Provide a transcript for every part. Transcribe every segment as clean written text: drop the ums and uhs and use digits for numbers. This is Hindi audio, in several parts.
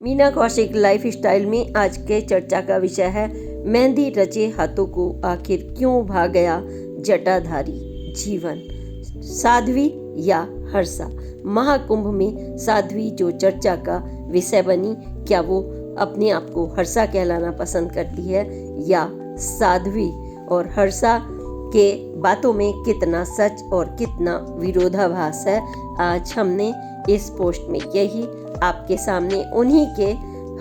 मीना कौशिक लाइफ स्टाइल में आज के चर्चा का विषय है मेहंदी रचे हाथों को आखिर क्यों भा गया जटाधारी जीवन, साध्वी या हर्षा। महाकुंभ में साध्वी जो चर्चा का विषय बनी, क्या वो अपने आप को हर्षा कहलाना पसंद करती है या साध्वी? और हर्षा के बातों में कितना सच और कितना विरोधाभास है, आज हमने इस पोस्ट में यही आपके सामने उन्हीं के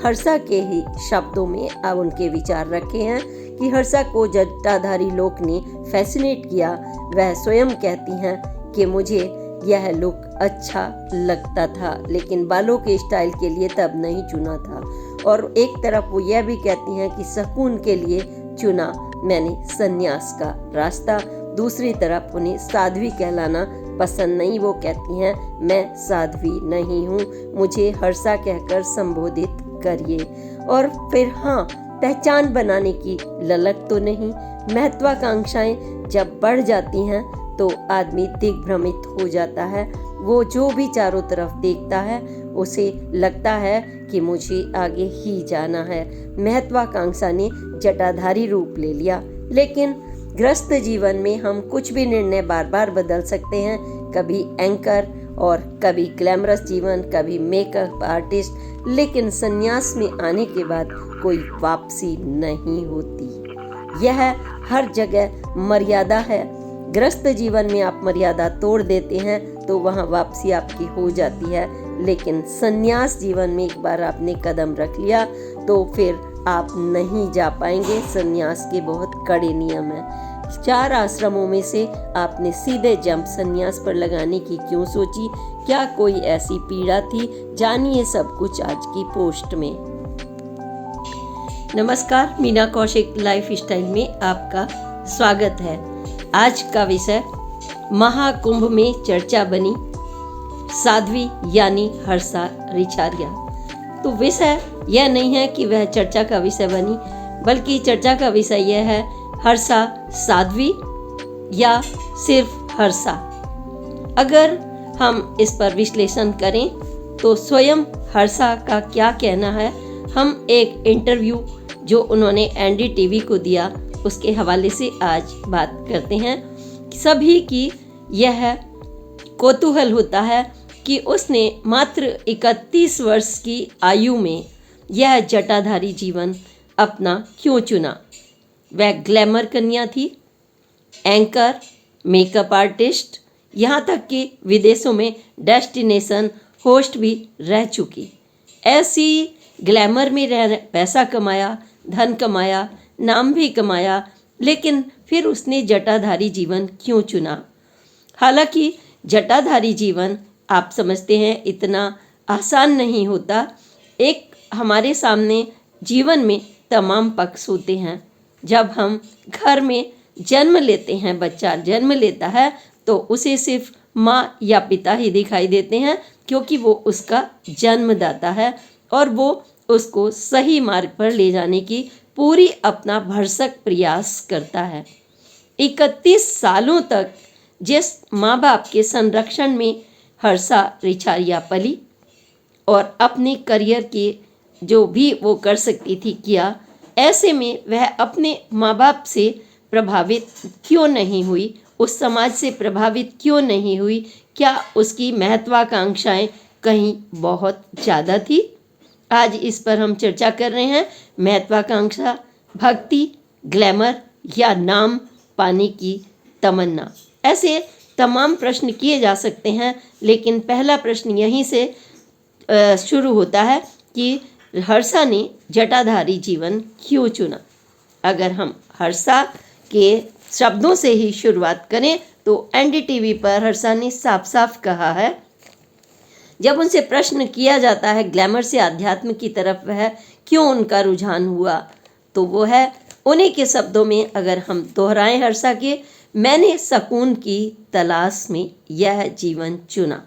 हर्षा के ही शब्दों में अब उनके विचार रखे हैं कि हर्षा को जटाधारी लोग ने फैसिनेट किया। वह स्वयं कहती हैं कि मुझे यह लुक अच्छा लगता था, लेकिन बालों के स्टाइल के लिए तब नहीं चुना था। और एक तरफ वो यह भी कहती हैं कि सुकून के लिए चुना मैंने संन्यास का रास्ता। दूसरी तरफ उन्हें साध्वी कहलाना पसंद नहीं। वो कहती हैं मैं साध्वी नहीं हूँ, मुझे हर्षा कहकर संबोधित करिए। और फिर हाँ, पहचान बनाने की ललक तो नहीं। महत्वाकांक्षाएं जब बढ़ जाती हैं तो आदमी दिग्भ्रमित हो जाता है। वो जो भी चारों तरफ देखता है उसे लगता है कि मुझे आगे ही जाना है। महत्वाकांक्षा ने जटाधारी रूप ले लिया, लेकिन ग्रस्त जीवन में हम कुछ भी निर्णय बार बार बदल सकते हैं। कभी एंकर और कभी ग्लैमरस जीवन, कभी मेकअप आर्टिस्ट, लेकिन संन्यास में आने के बाद कोई वापसी नहीं होती। यह हर जगह मर्यादा है। ग्रस्त जीवन में आप मर्यादा तोड़ देते हैं तो वहाँ वापसी आपकी हो जाती है, लेकिन संन्यास जीवन में एक बार आपने कदम रख लिया तो फिर आप नहीं जा पाएंगे। संन्यास के बहुत कड़े नियम हैं। 4 आश्रमों में से आपने सीधे जंप संन्यास पर लगाने की क्यों सोची? क्या कोई ऐसी पीड़ा थी? जानिए सब कुछ आज की पोस्ट में। नमस्कार, मीना कौशिक लाइफ स्टाइल में आपका स्वागत है। आज का विषय महाकुंभ में चर्चा बनी साध्वी यानी हर्षा रिछारिया। तो विषय यह नहीं है कि वह चर्चा का विषय बनी, बल्कि चर्चा का विषय यह है हर्षा साध्वी या सिर्फ हर्षा। अगर हम इस पर विश्लेषण करें तो स्वयं हर्षा का क्या कहना है, हम एक इंटरव्यू जो उन्होंने एनडीटीवी को दिया उसके हवाले से आज बात करते हैं। सभी की यह कौतूहल होता है कि उसने मात्र 31 वर्ष की आयु में यह जटाधारी जीवन अपना क्यों चुना। वह ग्लैमर कन्या थी, एंकर, मेकअप आर्टिस्ट, यहाँ तक कि विदेशों में डेस्टिनेशन होस्ट भी रह चुकी। ऐसी ग्लैमर में रह पैसा कमाया, धन कमाया, नाम भी कमाया, लेकिन फिर उसने जटाधारी जीवन क्यों चुना? हालांकि जटाधारी जीवन आप समझते हैं इतना आसान नहीं होता। एक हमारे सामने जीवन में तमाम पक्ष होते हैं। जब हम घर में जन्म लेते हैं, बच्चा जन्म लेता है तो उसे सिर्फ माँ या पिता ही दिखाई देते हैं, क्योंकि वो उसका जन्मदाता है और वो उसको सही मार्ग पर ले जाने की पूरी अपना भरसक प्रयास करता है। 31 सालों तक जिस माँ बाप के संरक्षण में हर्षा रिछारिया पली और अपने करियर के जो भी वो कर सकती थी किया, ऐसे में वह अपने माँ बाप से प्रभावित क्यों नहीं हुई? उस समाज से प्रभावित क्यों नहीं हुई? क्या उसकी महत्वाकांक्षाएं कहीं बहुत ज़्यादा थी? आज इस पर हम चर्चा कर रहे हैं। महत्वाकांक्षा, भक्ति, ग्लैमर या नाम पाने की तमन्ना, ऐसे तमाम प्रश्न किए जा सकते हैं, लेकिन पहला प्रश्न यहीं से शुरू होता है कि हर्षा ने जटाधारी जीवन क्यों चुना। अगर हम हर्षा के शब्दों से ही शुरुआत करें तो एनडीटीवी पर हर्षा ने साफ साफ कहा है, जब उनसे प्रश्न किया जाता है ग्लैमर से आध्यात्म की तरफ वह क्यों उनका रुझान हुआ, तो वो है उन्हीं के शब्दों में अगर हम दोहराएं हर्षा के, मैंने सुकून की तलाश में यह जीवन चुना।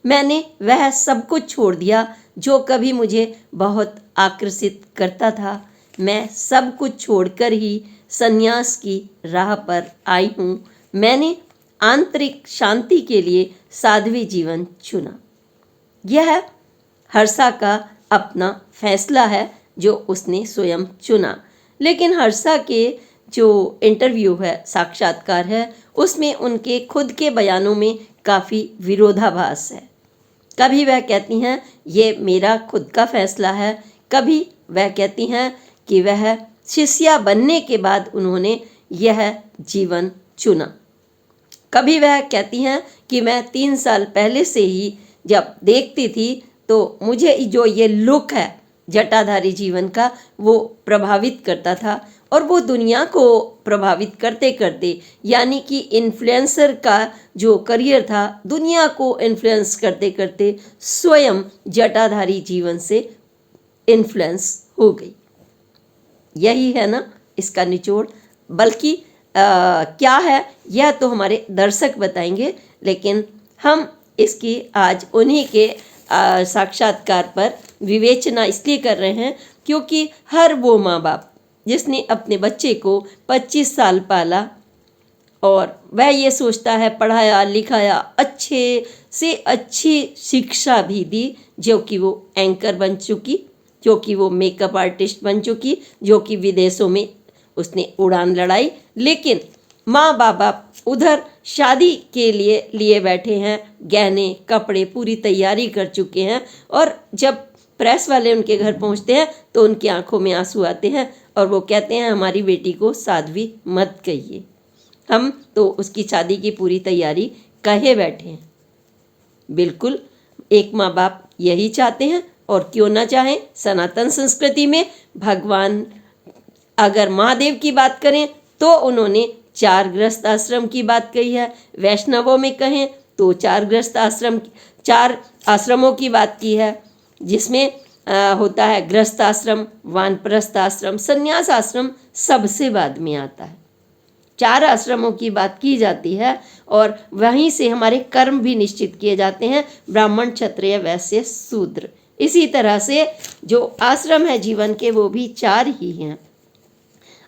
मैंने वह सब कुछ छोड़ दिया जो कभी मुझे बहुत आकर्षित करता था। मैं सब कुछ छोड़कर ही संन्यास की राह पर आई हूँ। मैंने आंतरिक शांति के लिए साध्वी जीवन चुना। यह हर्षा का अपना फैसला है जो उसने स्वयं चुना। लेकिन हर्षा के जो इंटरव्यू है, साक्षात्कार है, उसमें उनके खुद के बयानों में काफ़ी विरोधाभास है। कभी वह कहती हैं ये मेरा खुद का फैसला है, कभी वह कहती हैं कि वह शिष्या बनने के बाद उन्होंने यह जीवन चुना। कभी वह कहती हैं कि मैं 3 साल पहले से ही जब देखती थी तो मुझे जो ये लुक है जटाधारी जीवन का वो प्रभावित करता था, और वो दुनिया को प्रभावित करते करते, यानी कि इन्फ्लुएंसर का जो करियर था, दुनिया को इन्फ्लुएंस करते करते स्वयं जटाधारी जीवन से इन्फ्लुएंस हो गई। यही है ना इसका निचोड़। बल्कि क्या है यह तो हमारे दर्शक बताएंगे, लेकिन हम इसकी आज उन्हीं के साक्षात्कार पर विवेचना इसलिए कर रहे हैं क्योंकि हर वो माँ बाप जिसने अपने बच्चे को 25 साल पाला और वह ये सोचता है पढ़ाया लिखाया, अच्छे से अच्छी शिक्षा भी दी, जो कि वो एंकर बन चुकी, जो कि वो मेकअप आर्टिस्ट बन चुकी, जो कि विदेशों में उसने उड़ान लड़ाई, लेकिन माँ बाप उधर शादी के लिए बैठे हैं, गहने कपड़े पूरी तैयारी कर चुके हैं, और जब प्रेस वाले उनके घर पहुंचते हैं तो उनकी आंखों में आंसू आते हैं और वो कहते हैं हमारी बेटी को साध्वी मत कहिए, हम तो उसकी शादी की पूरी तैयारी कहे बैठे हैं। बिल्कुल एक माँ बाप यही चाहते हैं, और क्यों ना चाहें। सनातन संस्कृति में भगवान, अगर महादेव की बात करें तो उन्होंने 4 गृहस्थ आश्रम की बात कही है, वैष्णवों में कहें तो 4 आश्रमों की बात की है, जिसमें होता है गृहस्थ आश्रम, वानप्रस्थ आश्रम, संन्यास आश्रम सबसे बाद में आता है। 4 आश्रमों की बात की जाती है और वहीं से हमारे कर्म भी निश्चित किए जाते हैं, ब्राह्मण क्षत्रिय वैश्य शूद्र। इसी तरह से जो आश्रम है जीवन के वो भी 4 ही हैं।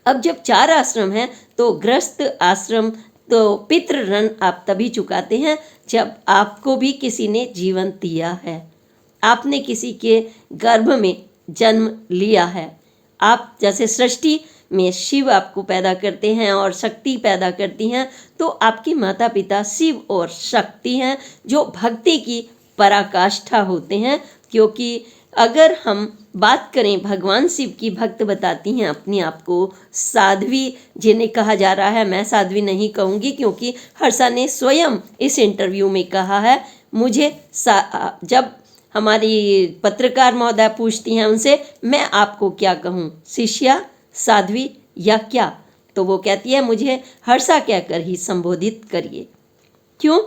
अब जब 4 आश्रम हैं तो गृहस्थ आश्रम तो पितृ ऋण आप तभी चुकाते हैं जब आपको भी किसी ने जीवन दिया है, आपने किसी के गर्भ में जन्म लिया है। आप जैसे सृष्टि में शिव आपको पैदा करते हैं और शक्ति पैदा करती हैं, तो आपके माता पिता शिव और शक्ति हैं जो भक्ति की पराकाष्ठा होते हैं। क्योंकि अगर हम बात करें, भगवान शिव की भक्त बताती हैं अपने आप को साध्वी, जिन्हें कहा जा रहा है, मैं साध्वी नहीं कहूँगी क्योंकि हर्षा ने स्वयं इस इंटरव्यू में कहा है, मुझे जब हमारी पत्रकार महोदय पूछती हैं उनसे मैं आपको क्या कहूँ, शिष्या, साध्वी या क्या, तो वो कहती है मुझे हर्षा कहकर ही संबोधित करिए। क्यों?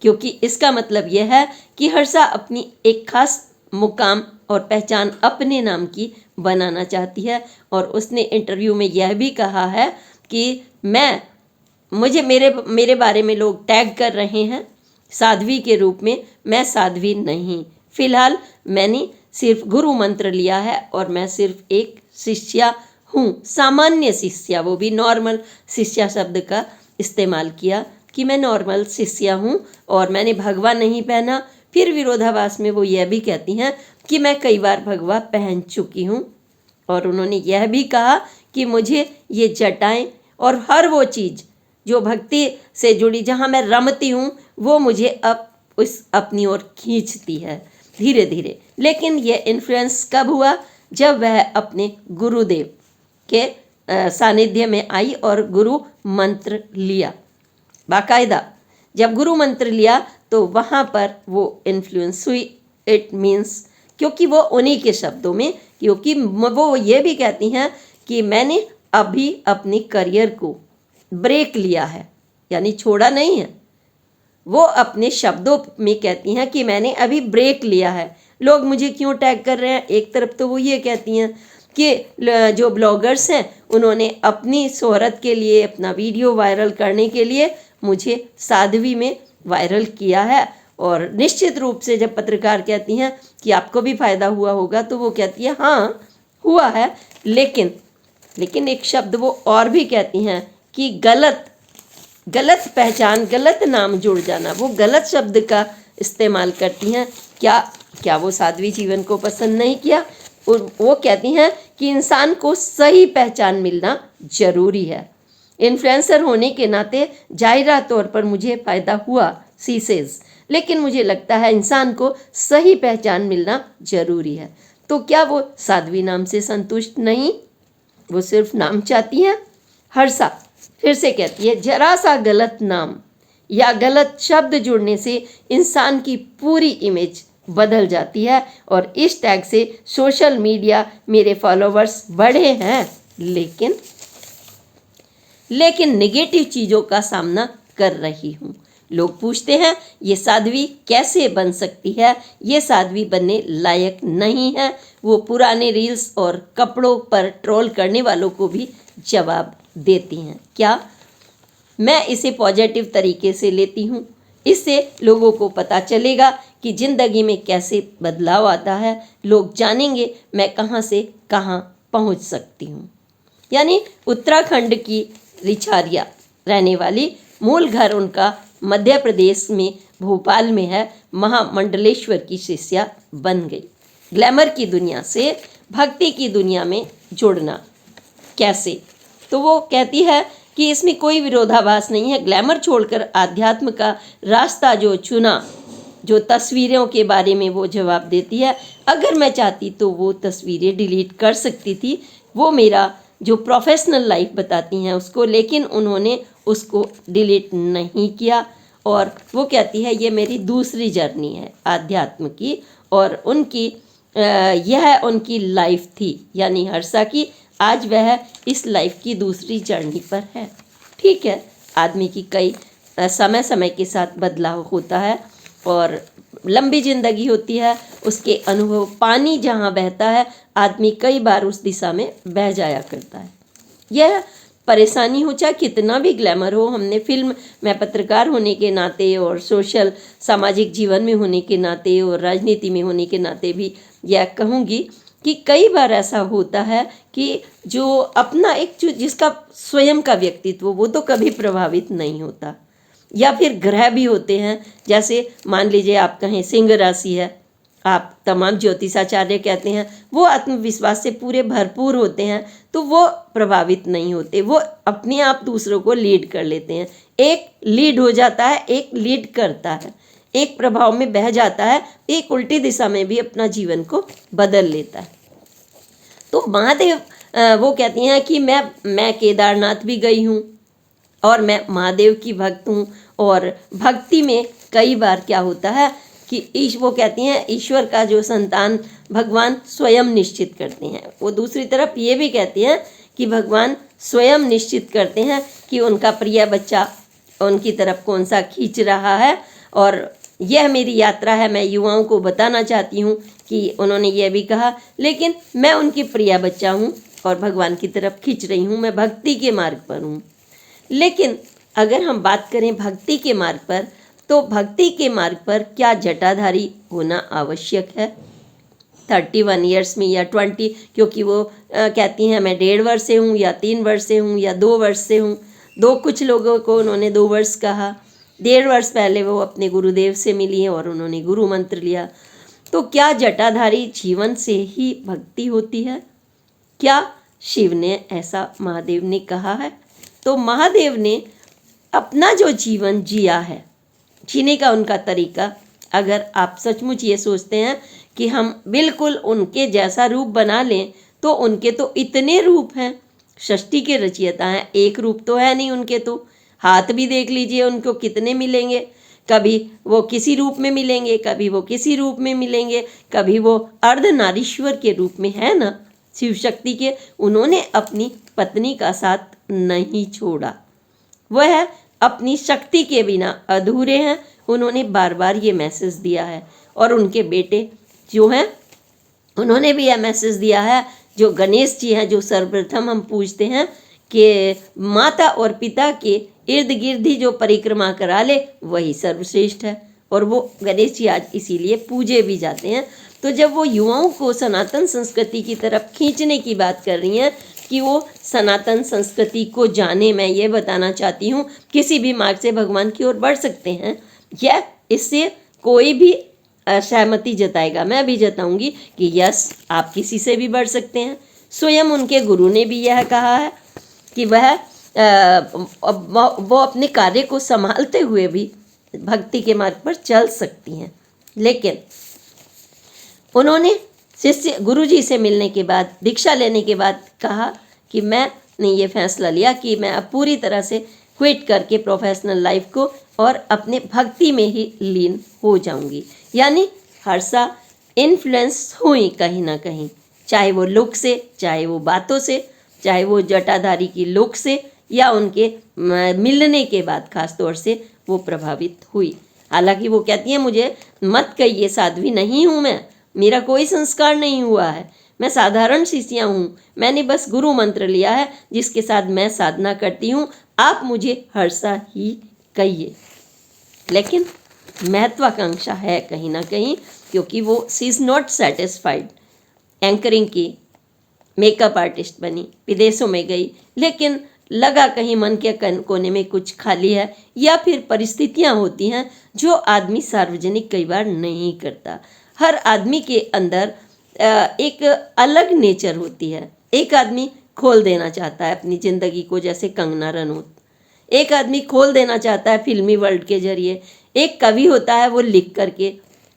क्योंकि इसका मतलब यह है कि हर्षा अपनी एक खास मुकाम और पहचान अपने नाम की बनाना चाहती है, और उसने इंटरव्यू में यह भी कहा है कि मेरे बारे में लोग टैग कर रहे हैं साध्वी के रूप में, मैं साध्वी नहीं, फिलहाल मैंने सिर्फ गुरु मंत्र लिया है और मैं सिर्फ एक शिष्या हूँ, सामान्य शिष्या, वो भी नॉर्मल शिष्या शब्द का इस्तेमाल किया कि मैं नॉर्मल शिष्या हूँ और मैंने भगवा नहीं पहना। फिर विरोधाभास में वो यह भी कहती हैं कि मैं कई बार भगवा पहन चुकी हूँ, और उन्होंने यह भी कहा कि मुझे ये जटाएं और हर वो चीज़ जो भक्ति से जुड़ी, जहाँ मैं रमती हूँ, वो मुझे अब उस अपनी ओर खींचती है धीरे धीरे। लेकिन यह इन्फ्लुएंस कब हुआ? जब वह अपने गुरुदेव के सानिध्य में आई और गुरु मंत्र लिया। बाकायदा जब गुरु मंत्र लिया तो वहाँ पर वो इन्फ्लुएंस हुई। इट मीन्स क्योंकि वो उन्हीं के शब्दों में, क्योंकि वो ये भी कहती हैं कि मैंने अभी अपने करियर को ब्रेक लिया है, यानी छोड़ा नहीं है। वो अपने शब्दों में कहती हैं कि मैंने अभी ब्रेक लिया है। लोग मुझे क्यों टैग कर रहे हैं? एक तरफ तो वो ये कहती हैं कि जो ब्लॉगर्स हैं उन्होंने अपनी शोहरत के लिए, अपना वीडियो वायरल करने के लिए मुझे साध्वी में वायरल किया है, और निश्चित रूप से जब पत्रकार कहती हैं कि आपको भी फ़ायदा हुआ होगा तो वो कहती है हाँ हुआ है, लेकिन एक शब्द वो और भी कहती हैं कि गलत पहचान, गलत नाम जुड़ जाना, वो गलत शब्द का इस्तेमाल करती हैं। क्या क्या वो साध्वी जीवन को पसंद नहीं किया? और वो कहती हैं कि इंसान को सही पहचान मिलना जरूरी है। इन्फ्लुएंसर होने के नाते जाहिरा तौर पर मुझे फ़ायदा हुआ, सी सेज, लेकिन मुझे लगता है इंसान को सही पहचान मिलना जरूरी है। तो क्या वो साध्वी नाम से संतुष्ट नहीं, वो सिर्फ नाम चाहती हैं? हर्षा फिर से कहती है, जरा सा गलत नाम या गलत शब्द जुड़ने से इंसान की पूरी इमेज बदल जाती है। और इस टैग से सोशल मीडिया मेरे फॉलोवर्स बढ़े हैं, लेकिन नेगेटिव चीज़ों का सामना कर रही हूँ। लोग पूछते हैं ये साध्वी कैसे बन सकती है, ये साध्वी बनने लायक नहीं है। वो पुराने रील्स और कपड़ों पर ट्रोल करने वालों को भी जवाब देती हैं। क्या मैं इसे पॉजिटिव तरीके से लेती हूँ? इससे लोगों को पता चलेगा कि ज़िंदगी में कैसे बदलाव आता है। लोग जानेंगे मैं कहाँ से कहाँ पहुँच सकती हूँ। यानी उत्तराखंड की रिछारिया रहने वाली, मूल घर उनका मध्य प्रदेश में भोपाल में है, महामंडलेश्वर की शिष्या बन गई। ग्लैमर की दुनिया से भक्ति की दुनिया में जुड़ना कैसे? तो वो कहती है कि इसमें कोई विरोधाभास नहीं है। ग्लैमर छोड़कर आध्यात्म का रास्ता जो चुना, जो तस्वीरों के बारे में वो जवाब देती है, अगर मैं चाहती तो वो तस्वीरें डिलीट कर सकती थी। वो मेरा जो प्रोफेशनल लाइफ बताती हैं उसको, लेकिन उन्होंने उसको डिलीट नहीं किया। और वो कहती है ये मेरी दूसरी जर्नी है आध्यात्म की, और उनकी यह उनकी लाइफ थी, यानी हर्षा की। आज वह इस लाइफ की दूसरी जर्नी पर है। ठीक है, आदमी की कई समय समय के साथ बदलाव होता है और लंबी जिंदगी होती है, उसके अनुभव, पानी जहाँ बहता है आदमी कई बार उस दिशा में बह जाया करता है। यह परेशानी हो चाहे कितना भी ग्लैमर हो। हमने फिल्म में पत्रकार होने के नाते और सोशल सामाजिक जीवन में होने के नाते और राजनीति में होने के नाते भी यह कहूँगी कि कई बार ऐसा होता है कि जो अपना एक जो जिसका स्वयं का व्यक्तित्व वो तो कभी प्रभावित नहीं होता, या फिर ग्रह भी होते हैं। जैसे मान लीजिए आप कहें सिंह राशि है, आप तमाम ज्योतिषाचार्य कहते हैं वो आत्मविश्वास से पूरे भरपूर होते हैं, तो वो प्रभावित नहीं होते, वो अपने आप दूसरों को लीड कर लेते हैं। एक लीड हो जाता है, एक लीड करता है, एक प्रभाव में बह जाता है, एक उल्टी दिशा में भी अपना जीवन को बदल लेता है। तो महादेव वो कहती हैं कि मैं केदारनाथ भी गई हूँ और मैं महादेव की भक्त हूँ। और भक्ति में कई बार क्या होता है कि वो कहती हैं ईश्वर का जो संतान भगवान स्वयं निश्चित करते हैं। वो दूसरी तरफ ये भी कहती हैं कि भगवान स्वयं निश्चित करते हैं कि उनका प्रिय बच्चा उनकी तरफ कौन सा खींच रहा है। और यह मेरी यात्रा है, मैं युवाओं को बताना चाहती हूँ कि उन्होंने यह भी कहा, लेकिन मैं उनकी प्रिय बच्चा हूँ और भगवान की तरफ खींच रही हूँ, मैं भक्ति के मार्ग पर हूँ। लेकिन अगर हम बात करें भक्ति के मार्ग पर, तो भक्ति के मार्ग पर क्या जटाधारी होना आवश्यक है? 31 ईयर्स में या 20, क्योंकि वो कहती हैं मैं 1.5 वर्ष से हूँ या 3 वर्ष से हूँ या 2 वर्ष से हूँ। कुछ लोगों को उन्होंने 2 वर्ष कहा। 1.5 वर्ष पहले वो अपने गुरुदेव से मिली और उन्होंने गुरु मंत्र लिया। तो क्या जटाधारी जीवन से ही भक्ति होती है? क्या शिव ने ऐसा महादेव ने कहा है? तो महादेव ने अपना जो जीवन जिया है, जीने का उनका तरीका, अगर आप सचमुच ये सोचते हैं कि हम बिल्कुल उनके जैसा रूप बना लें, तो उनके तो इतने रूप हैं, सृष्टि के रचयिता हैं, एक रूप तो है नहीं उनके। तो हाथ भी देख लीजिए उनको कितने मिलेंगे, कभी वो किसी रूप में मिलेंगे, कभी वो किसी रूप में मिलेंगे, कभी वो अर्धनारीश्वर के रूप में, है ना, शिव शक्ति के। उन्होंने अपनी पत्नी का साथ नहीं छोड़ा, वह अपनी शक्ति के बिना अधूरे हैं। उन्होंने बार बार ये मैसेज दिया है। और उनके बेटे जो हैं उन्होंने भी यह मैसेज दिया है, जो गणेश जी हैं, जो सर्वप्रथम हम पूछते हैं कि माता और पिता के इर्द गिर्द ही जो परिक्रमा करा ले वही सर्वश्रेष्ठ है। और वो गणेश जी आज इसीलिए पूजे भी जाते हैं। तो जब वो युवाओं को सनातन संस्कृति की तरफ खींचने की बात कर रही हैं कि वो सनातन संस्कृति को जाने, मैं ये बताना चाहती हूँ किसी भी मार्ग से भगवान की ओर बढ़ सकते हैं। यह इससे कोई भी सहमति जताएगा, मैं भी जताऊंगी कि यस, आप किसी से भी बढ़ सकते हैं। स्वयं उनके गुरु ने भी यह कहा है कि वो अपने कार्य को संभालते हुए भी भक्ति के मार्ग पर चल सकती हैं। लेकिन उन्होंने शिष्य गुरुजी से मिलने के बाद, दीक्षा लेने के बाद कहा कि मैंने ये फैसला लिया कि मैं अब पूरी तरह से क्विट करके प्रोफेशनल लाइफ को और अपने भक्ति में ही लीन हो जाऊंगी। यानी हर्षा इन्फ्लुएंस हुई कहीं ना कहीं, चाहे वो लुक से, चाहे वो बातों से, चाहे वो जटाधारी की लुक से, या उनके मिलने के बाद खास तौर से वो प्रभावित हुई। हालांकि वो कहती है मुझे मत कहिए साध्वी नहीं हूँ मैं, मेरा कोई संस्कार नहीं हुआ है, मैं साधारण शिष्या हूँ, मैंने बस गुरु मंत्र लिया है जिसके साथ मैं साधना करती हूँ, आप मुझे हर्षा ही कहिए। लेकिन महत्वाकांक्षा है कहीं ना कहीं, क्योंकि वो she is not satisfied. Anchoring की, मेकअप आर्टिस्ट बनी, विदेशों में गई, लेकिन लगा कहीं मन के कोने में कुछ खाली है, या फिर परिस्थितियां होती हैं जो आदमी सार्वजनिक कई बार नहीं करता। हर आदमी के अंदर एक अलग नेचर होती है। एक आदमी खोल देना चाहता है अपनी ज़िंदगी को, जैसे कंगना रनौत। एक आदमी खोल देना चाहता है फिल्मी वर्ल्ड के जरिए। एक कवि होता है वो लिख करके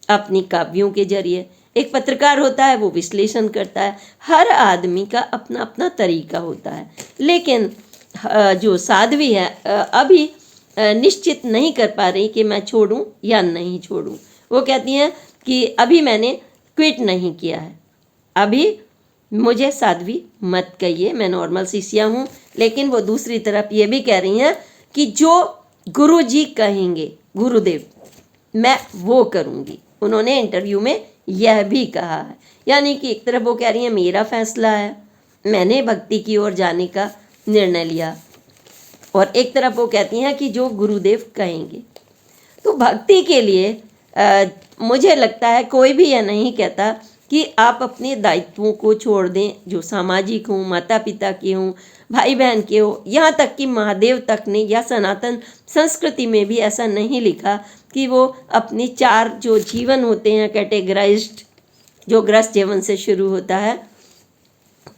अपनी काव्यों के जरिए। एक पत्रकार होता है वो विश्लेषण करता है। हर आदमी का अपना अपना तरीका होता है। लेकिन जो साध्वी है अभी निश्चित नहीं कर पा रही कि मैं छोड़ूं या नहीं छोड़ूं। वो कहती हैं कि अभी मैंने क्विट नहीं किया है, अभी मुझे साध्वी मत कहिए, मैं नॉर्मल शिष्या हूँ। लेकिन वो दूसरी तरफ ये भी कह रही हैं कि जो गुरु जी कहेंगे, गुरुदेव, मैं वो करूँगी। उन्होंने इंटरव्यू में यह भी कहा है। यानी कि एक तरफ वो कह रही हैं मेरा फैसला है, मैंने भक्ति की ओर जाने का निर्णय लिया, और एक तरफ वो कहती हैं कि जो गुरुदेव कहेंगे। तो भक्ति के लिए मुझे लगता है कोई भी यह नहीं कहता कि आप अपने दायित्वों को छोड़ दें, जो सामाजिक हों, माता पिता के हों, भाई बहन के हो, यहाँ तक कि महादेव तक ने या सनातन संस्कृति में भी ऐसा नहीं लिखा कि वो अपने 4 जो जीवन होते हैं कैटेगराइज्ड, जो गृहस्थ जीवन से शुरू होता है,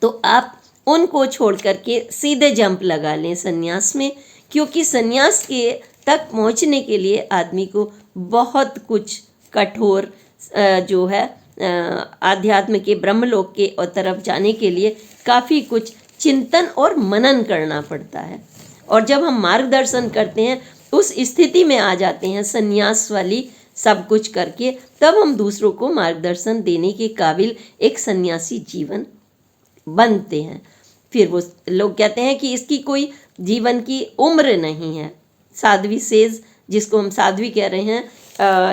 तो आप उनको छोड़ करके सीधे जंप लगा लें संन्यास में। क्योंकि संन्यास के तक पहुंचने के लिए आदमी को बहुत कुछ कठोर जो है आध्यात्म के ब्रह्मलोक के और तरफ जाने के लिए काफ़ी कुछ चिंतन और मनन करना पड़ता है। और जब हम मार्गदर्शन करते हैं उस स्थिति में आ जाते हैं संन्यास वाली सब कुछ करके, तब हम दूसरों को मार्गदर्शन देने के काबिल एक सन्यासी जीवन बनते हैं। फिर वो लोग कहते हैं कि इसकी कोई जीवन की उम्र नहीं है। साध्वी सेज, जिसको हम साध्वी कह रहे हैं,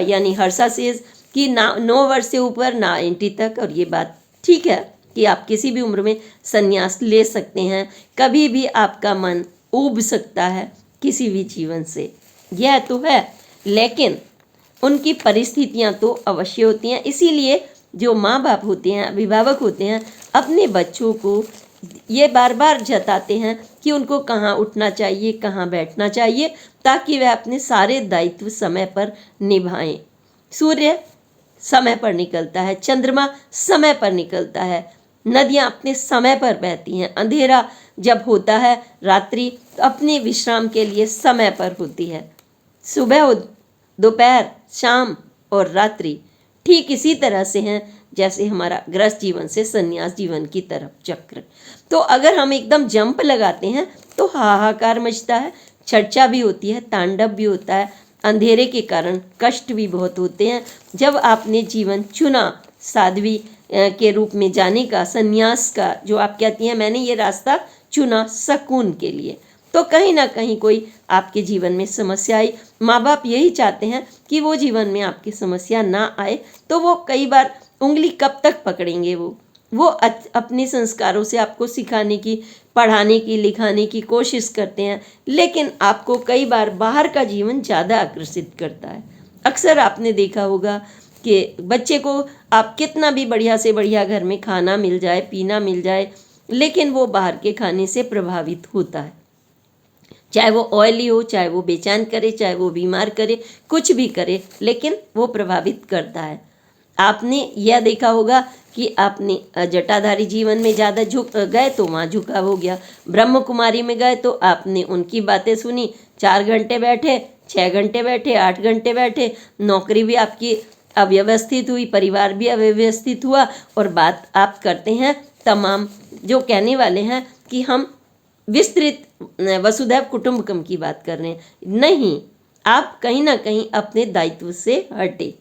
यानी हर्षा सेज कि ना 9 वर्ष से ऊपर ना 80 तक। और ये बात ठीक है कि आप किसी भी उम्र में संन्यास ले सकते हैं, कभी भी आपका मन ऊब सकता है किसी भी जीवन से, यह तो है। लेकिन उनकी परिस्थितियां तो अवश्य होती हैं। इसीलिए जो माँ बाप होते हैं, अभिभावक होते हैं, अपने बच्चों को ये बार बार जताते हैं कि उनको कहाँ उठना चाहिए, कहाँ बैठना चाहिए, ताकि वह अपने सारे दायित्व समय पर निभाएं। सूर्य समय पर निकलता है, चंद्रमा समय पर निकलता है, नदियाँ अपने समय पर बहती हैं, अंधेरा जब होता है, रात्रि तो अपने विश्राम के लिए समय पर होती है, सुबह, दोपहर, शाम और रात्रि ठीक इसी तरह से हैं जैसे हमारा गृहस्थ जीवन से संन्यास जीवन की तरफ चक्र। तो अगर हम एकदम जंप लगाते हैं तो हाहाकार मचता है, चर्चा भी होती है, तांडव भी होता है, अंधेरे के कारण कष्ट भी बहुत होते हैं। जब आपने जीवन चुना साध्वी के रूप में जाने का, संन्यास का, जो आप कहती हैं मैंने ये रास्ता चुना सुकून के लिए, तो कहीं ना कहीं कोई आपके जीवन में समस्या आई। माँ बाप यही चाहते हैं कि वो जीवन में आपकी समस्या ना आए, तो वो कई बार उंगली कब तक पकड़ेंगे, वो अपने संस्कारों से आपको सिखाने की, पढ़ाने की, लिखाने की कोशिश करते हैं। लेकिन आपको कई बार बाहर का जीवन ज़्यादा आकर्षित करता है। अक्सर आपने देखा होगा कि बच्चे को आप कितना भी बढ़िया से बढ़िया घर में खाना मिल जाए, पीना मिल जाए, लेकिन वो बाहर के खाने से प्रभावित होता है। चाहे वो ऑयली हो, चाहे वो बेचैन करे, चाहे वो बीमार करे, कुछ भी करे, लेकिन वो प्रभावित करता है। आपने यह देखा होगा कि आपने जटाधारी जीवन में ज़्यादा झुक गए तो वहाँ झुकाव हो गया, ब्रह्म कुमारी में गए तो आपने उनकी बातें सुनी, 4 घंटे बैठे, 6 घंटे बैठे, 8 घंटे बैठे, नौकरी भी आपकी अव्यवस्थित हुई, परिवार भी अव्यवस्थित हुआ, और बात आप करते हैं तमाम जो कहने वाले हैं कि हम विस्तृत वसुधैव कुटुंबकम की बात कर रहे हैं। नहीं, आप कहीं ना कहीं अपने दायित्व से हटे।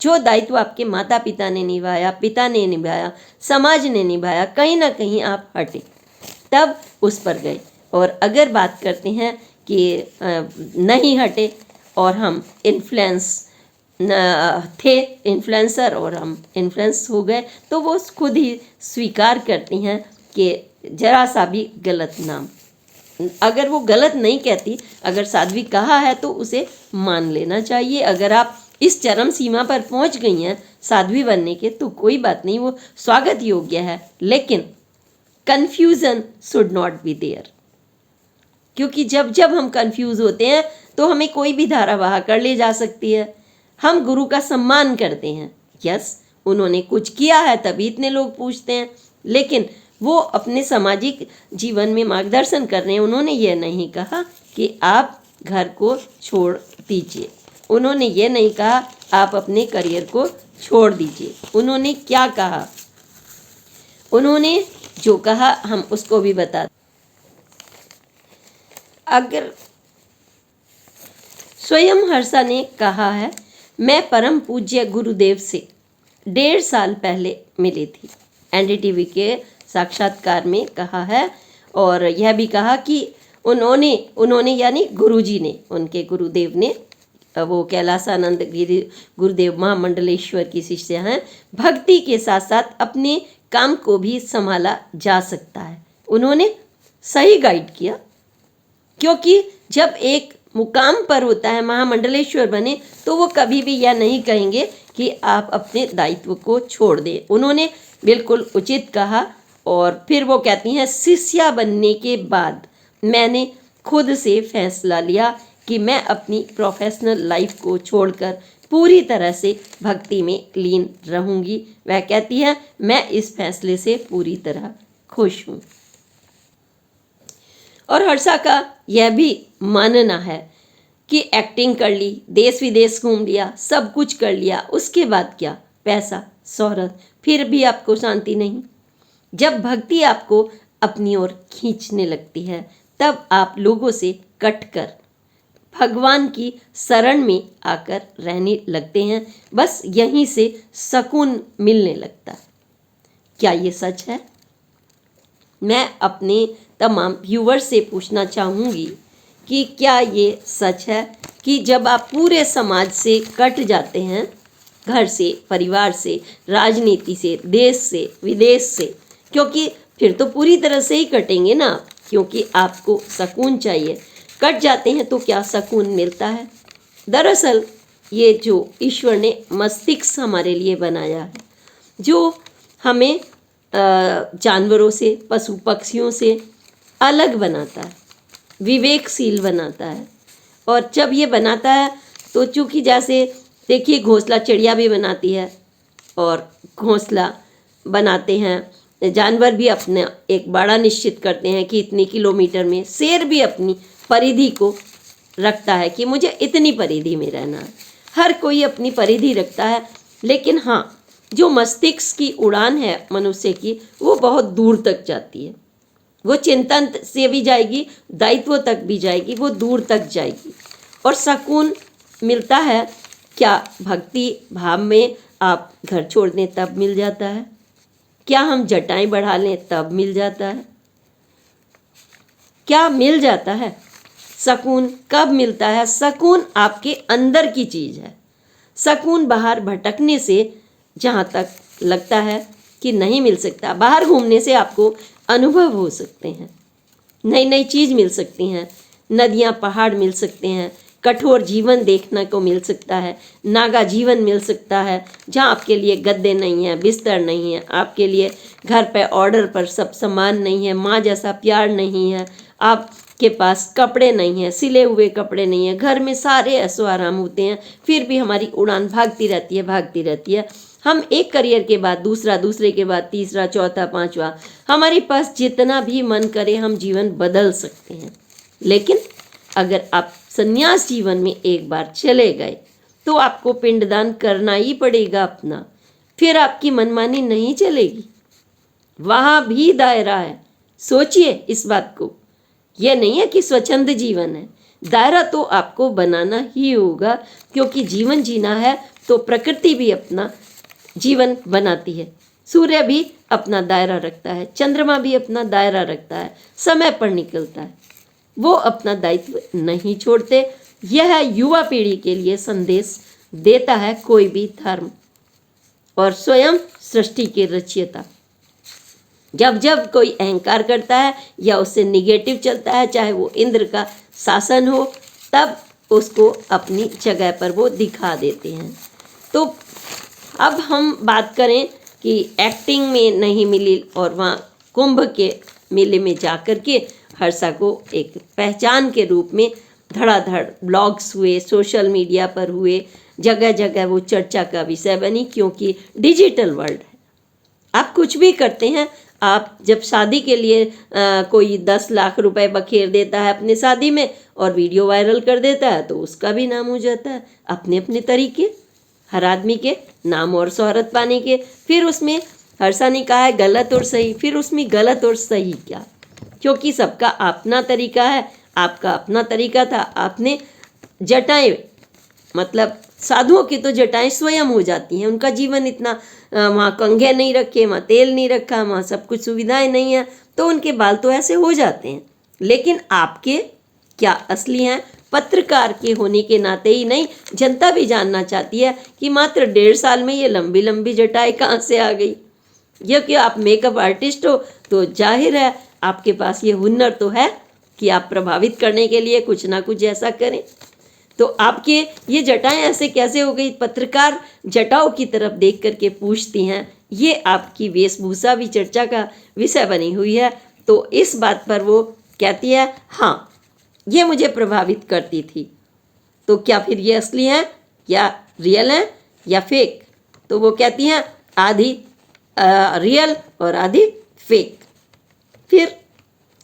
जो दायित्व आपके माता पिता ने निभाया, पिता ने निभाया, समाज ने निभाया, कहीं ना कहीं आप हटे, तब उस पर गए। और अगर बात करते हैं कि नहीं हटे और हम इन्फ्लुएंसर और हम इन्फ्लुएंस हो गए, तो वो खुद ही स्वीकार करती हैं कि जरा सा भी गलत नाम, अगर वो गलत नहीं कहती, अगर साध्वी कहा है तो उसे मान लेना चाहिए। अगर आप इस चरम सीमा पर पहुंच गई हैं साध्वी बनने के, तो कोई बात नहीं, वो स्वागत योग्य है, लेकिन confusion should not be there. क्योंकि जब जब हम कंफ्यूज होते हैं तो हमें कोई भी धारा बहा कर ले जा सकती है। हम गुरु का सम्मान करते हैं, यस, उन्होंने कुछ किया है तभी इतने लोग पूछते हैं, लेकिन वो अपने सामाजिक जीवन में मार्गदर्शन कर रहे हैं। उन्होंने ये नहीं कहा कि आप घर को छोड़ दीजिए, उन्होंने ये नहीं कहा आप अपने करियर को छोड़ दीजिए। उन्होंने क्या कहा, उन्होंने जो कहा हम उसको भी बता। अगर स्वयं हर्षा ने कहा है, मैं परम पूज्य गुरुदेव से 1.5 साल पहले मिली थी, एनडीटीवी के साक्षात्कार में कहा है। और यह भी कहा कि उन्होंने यानी गुरुजी ने, उनके गुरुदेव ने, वो कैलासानंद गिरी गुरुदेव महामंडलेश्वर की शिष्य हैं, भक्ति के साथ साथ अपने काम को भी संभाला जा सकता है। उन्होंने सही गाइड किया, क्योंकि जब एक मुकाम पर होता है, महामंडलेश्वर बने, तो वो कभी भी यह नहीं कहेंगे कि आप अपने दायित्व को छोड़ दें। उन्होंने बिल्कुल उचित कहा। और फिर वो कहती हैं, शिष्या बनने के बाद मैंने खुद से फैसला लिया कि मैं अपनी प्रोफेशनल लाइफ को छोड़कर पूरी तरह से भक्ति में लीन रहूंगी। वह कहती है, मैं इस फैसले से पूरी तरह खुश हूँ। और हर्षा का यह भी मानना है कि एक्टिंग कर ली, देश विदेश घूम लिया, सब कुछ कर लिया, उसके बाद क्या, पैसा, शोहरत, फिर भी आपको शांति नहीं। जब भक्ति आपको अपनी ओर खींचने लगती है, तब आप लोगों से कटकर भगवान की शरण में आकर रहने लगते हैं। बस यहीं से सुकून मिलने लगता है। क्या ये सच है? मैं अपने तमाम व्यूवर्स से पूछना चाहूँगी कि क्या ये सच है कि जब आप पूरे समाज से कट जाते हैं, घर से, परिवार से, राजनीति से, देश से, विदेश से, क्योंकि फिर तो पूरी तरह से ही कटेंगे ना, क्योंकि आपको सुकून चाहिए, कट जाते हैं तो क्या सुकून मिलता है? दरअसल ये जो ईश्वर ने मस्तिष्क हमारे लिए बनाया है, जो हमें जानवरों से, पशु पक्षियों से अलग बनाता है, विवेकशील बनाता है। और जब ये बनाता है तो चूँकि जैसे देखिए, घोंसला चिड़िया भी बनाती है और घोंसला बनाते हैं जानवर भी अपना एक बाड़ा निश्चित करते हैं कि इतनी किलोमीटर में। शेर भी अपनी परिधि को रखता है कि मुझे इतनी परिधि में रहना है। हर कोई अपनी परिधि रखता है, लेकिन हाँ, जो मस्तिष्क की उड़ान है मनुष्य की, वो बहुत दूर तक जाती है। वो चिंतन से भी जाएगी, दायित्व तक भी जाएगी, वो दूर तक जाएगी। और सुकून मिलता है क्या? भक्ति भाव में आप घर छोड़ दें तब मिल जाता है क्या? हम जटाएं बढ़ा लें तब मिल जाता है क्या? मिल जाता है। सुकून कब मिलता है? सुकून आपके अंदर की चीज़ है। सुकून बाहर भटकने से जहाँ तक लगता है कि नहीं मिल सकता, बाहर घूमने से आपको अनुभव हो सकते हैं, नई नई चीज़ मिल सकती हैं, नदियाँ पहाड़ मिल सकते हैं, कठोर जीवन देखने को मिल सकता है, नागा जीवन मिल सकता है, जहाँ आपके लिए गद्दे नहीं हैं, बिस्तर नहीं है, आपके लिए घर पे ऑर्डर पर सब सामान नहीं है, माँ जैसा प्यार नहीं है, आपके पास कपड़े नहीं हैं, सिले हुए कपड़े नहीं हैं, घर में सारे ऐसो आराम होते हैं, फिर भी हमारी उड़ान भागती रहती है, भागती रहती है। हम एक करियर के बाद दूसरा, दूसरे के बाद तीसरा, चौथा, पांचवा, हमारे पास जितना भी मन करे हम जीवन बदल सकते हैं। लेकिन अगर आप संन्यास जीवन में एक बार चले गए तो आपको पिंडदान करना ही पड़ेगा अपना, फिर आपकी मनमानी नहीं चलेगी। वहाँ भी दायरा है, सोचिए इस बात को। यह नहीं है कि स्वच्छंद जीवन है, दायरा तो आपको बनाना ही होगा, क्योंकि जीवन जीना है तो प्रकृति भी अपना जीवन बनाती है। सूर्य भी अपना दायरा रखता है, चंद्रमा भी अपना दायरा रखता है, समय पर निकलता है, वो अपना दायित्व नहीं छोड़ते। यह युवा पीढ़ी के लिए संदेश देता है कोई भी धर्म और स्वयं सृष्टि के रचयिता। जब जब कोई अहंकार करता है या उससे निगेटिव चलता है, चाहे वो इंद्र का शासन हो, तब उसको अपनी जगह पर वो दिखा देते हैं। तो अब हम बात करें कि एक्टिंग में नहीं मिली और वहाँ कुंभ के मेले में जाकर के हर्षा को एक पहचान के रूप में धड़ाधड़ ब्लॉग्स हुए, सोशल मीडिया पर हुए, जगह जगह वो चर्चा का विषय बनी, क्योंकि डिजिटल वर्ल्ड है। आप कुछ भी करते हैं, आप जब शादी के लिए कोई 10 लाख रुपए बखेर देता है अपने शादी में और वीडियो वायरल कर देता है, तो उसका भी नाम हो जाता है। अपने अपने तरीके, हर आदमी के नाम और शोहरत पाने के। फिर उसमें हर्षा ने कहा है गलत और सही, फिर उसमें गलत और सही क्या, क्योंकि सबका अपना तरीका है। आपका अपना तरीका था, आपने जटाएं, मतलब साधुओं की तो जटाएं स्वयं हो जाती हैं, उनका जीवन इतना वहाँ कंघे नहीं रखे, वहाँ तेल नहीं रखा, वहाँ सब कुछ सुविधाएं नहीं है, तो उनके बाल तो ऐसे हो जाते हैं। लेकिन आपके क्या असली हैं? पत्रकार के होने के नाते ही नहीं, जनता भी जानना चाहती है कि मात्र 1.5 साल में ये लंबी लंबी जटाएं कहाँ से आ गई। ये कि आप मेकअप आर्टिस्ट हो तो जाहिर है आपके पास ये हुनर तो है कि आप प्रभावित करने के लिए कुछ ना कुछ ऐसा करें। तो आपके ये जटाएं ऐसे कैसे हो गई? पत्रकार जटाओं की तरफ देख करके पूछती हैं। ये आपकी वेशभूषा भी चर्चा का विषय बनी हुई है। तो इस बात पर वो कहती है हाँ, ये मुझे प्रभावित करती थी। तो क्या फिर ये असली है या रियल है या फेक? तो वो कहती हैं आधी रियल और आधी फेक। फिर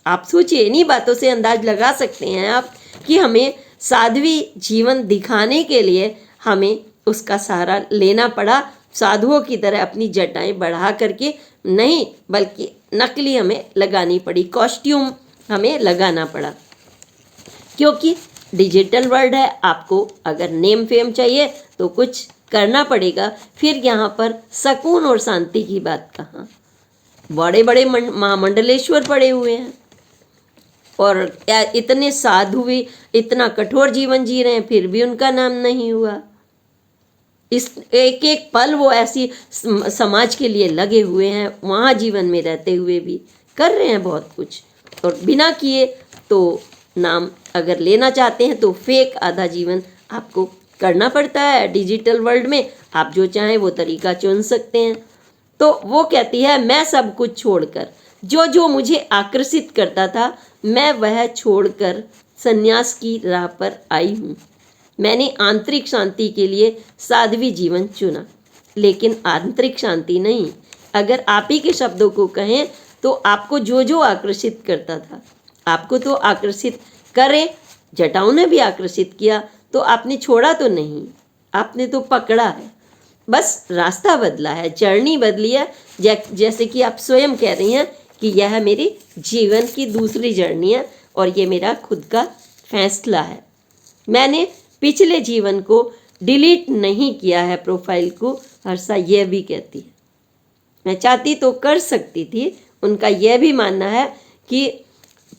आप सोचिए, इन्हीं बातों से अंदाज लगा सकते हैं आप कि हमें साध्वी जीवन दिखाने के लिए हमें उसका सहारा लेना पड़ा। साधुओं की तरह अपनी जटाएं बढ़ा करके नहीं, बल्कि नकली हमें लगानी पड़ी, कॉस्ट्यूम हमें लगाना पड़ा, क्योंकि डिजिटल वर्ल्ड है। आपको अगर नेम फेम चाहिए तो कुछ करना पड़ेगा। फिर यहाँ पर सुकून और शांति की बात कहाँ? बड़े बड़े महामंडलेश्वर पड़े हुए हैं और इतने साधु भी इतना कठोर जीवन जी रहे हैं, फिर भी उनका नाम नहीं हुआ। इस एक एक पल वो ऐसी समाज के लिए लगे हुए हैं, वहाँ जीवन में रहते हुए भी कर रहे हैं बहुत कुछ, और बिना किए तो नाम अगर लेना चाहते हैं तो फेक आधा जीवन आपको करना पड़ता है। डिजिटल वर्ल्ड में आप जो चाहें वो तरीका चुन सकते हैं। तो वो कहती है मैं सब कुछ छोड़कर, जो जो मुझे आकर्षित करता था मैं वह छोड़कर संन्यास की राह पर आई हूँ। मैंने आंतरिक शांति के लिए साध्वी जीवन चुना, लेकिन आंतरिक शांति नहीं। अगर आप ही के शब्दों को कहें तो आपको जो जो आकर्षित करता था, आपको तो आकर्षित करे, जटाओं ने भी आकर्षित किया, तो आपने छोड़ा तो नहीं, आपने तो पकड़ा है। बस रास्ता बदला है, जर्नी बदली है। जैसे कि आप स्वयं कह रही हैं कि यह मेरी जीवन की दूसरी जर्नी है और ये मेरा खुद का फैसला है। मैंने पिछले जीवन को डिलीट नहीं किया है, प्रोफाइल को। हर्षा यह भी कहती है, मैं चाहती तो कर सकती थी। उनका यह भी मानना है कि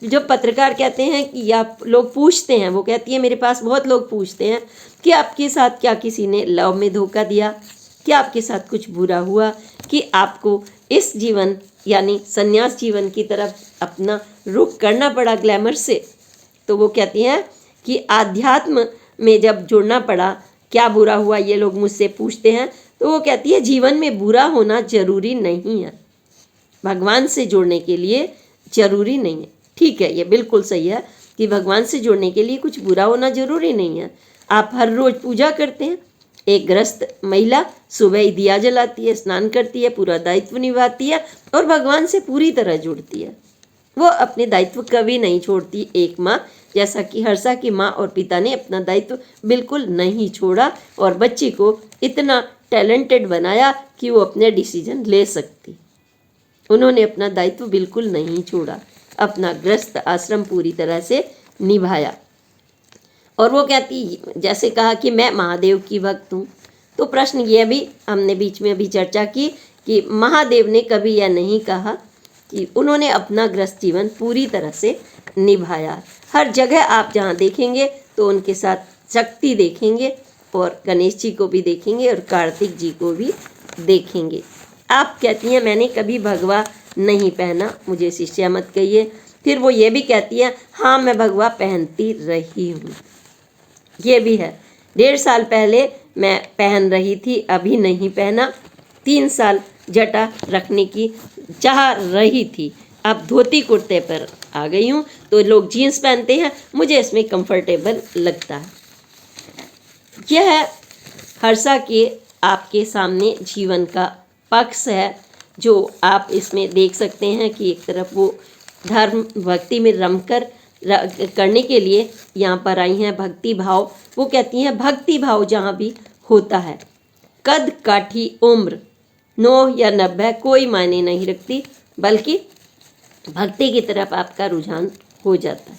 जो पत्रकार कहते हैं कि आप लोग पूछते हैं, वो कहती है मेरे पास बहुत लोग पूछते हैं कि आपके साथ क्या किसी ने लव में धोखा दिया, क्या आपके साथ कुछ बुरा हुआ कि आपको इस जीवन यानी संन्यास जीवन की तरफ अपना रुख करना पड़ा ग्लैमर से। तो वो कहती हैं कि आध्यात्म में जब जुड़ना पड़ा, क्या बुरा हुआ, ये लोग मुझसे पूछते हैं। तो वो कहती है जीवन में बुरा होना जरूरी नहीं है, भगवान से जुड़ने के लिए जरूरी नहीं है। ठीक है, ये बिल्कुल सही है कि भगवान से जुड़ने के लिए कुछ बुरा होना जरूरी नहीं है। आप हर रोज पूजा करते हैं, एक गृहस्थ महिला सुबह ही दिया जलाती है, स्नान करती है, पूरा दायित्व निभाती है और भगवान से पूरी तरह जुड़ती है। वो अपने दायित्व कभी नहीं छोड़ती। एक माँ, जैसा कि हर्षा की माँ और पिता ने अपना दायित्व बिल्कुल नहीं छोड़ा और बच्ची को इतना टैलेंटेड बनाया कि वो अपने डिसीजन ले सकती। उन्होंने अपना दायित्व बिल्कुल नहीं छोड़ा, अपना गृहस्थ आश्रम पूरी तरह से निभाया। और वो कहती, जैसे कहा कि मैं महादेव की भक्त हूँ, तो प्रश्न ये भी हमने बीच में अभी चर्चा की कि महादेव ने कभी यह नहीं कहा कि उन्होंने अपना गृहस्थ जीवन पूरी तरह से निभाया। हर जगह आप जहाँ देखेंगे तो उनके साथ शक्ति देखेंगे और गणेश जी को भी देखेंगे और कार्तिक जी को भी देखेंगे। आप कहती हैं मैंने कभी भगवा नहीं पहना, मुझे शिष्या मत कहिए। फिर वो ये भी कहती है हाँ मैं भगवा पहनती रही हूँ, ये भी है। 1.5 साल पहले मैं पहन रही थी, अभी नहीं पहना। 3 साल जटा रखने की चाह रही थी, अब धोती कुर्ते पर आ गई हूँ। तो लोग जीन्स पहनते हैं, मुझे इसमें कंफर्टेबल लगता है। यह हर्षा के आपके सामने जीवन का पक्ष है जो आप इसमें देख सकते हैं कि एक तरफ वो धर्म भक्ति में रमकर करने के लिए यहाँ पर आई हैं। भक्ति भाव, वो कहती हैं भक्ति भाव जहाँ भी होता है, कद काठी उम्र 9 या 90 कोई मायने नहीं रखती, बल्कि भक्ति की तरफ आपका रुझान हो जाता है।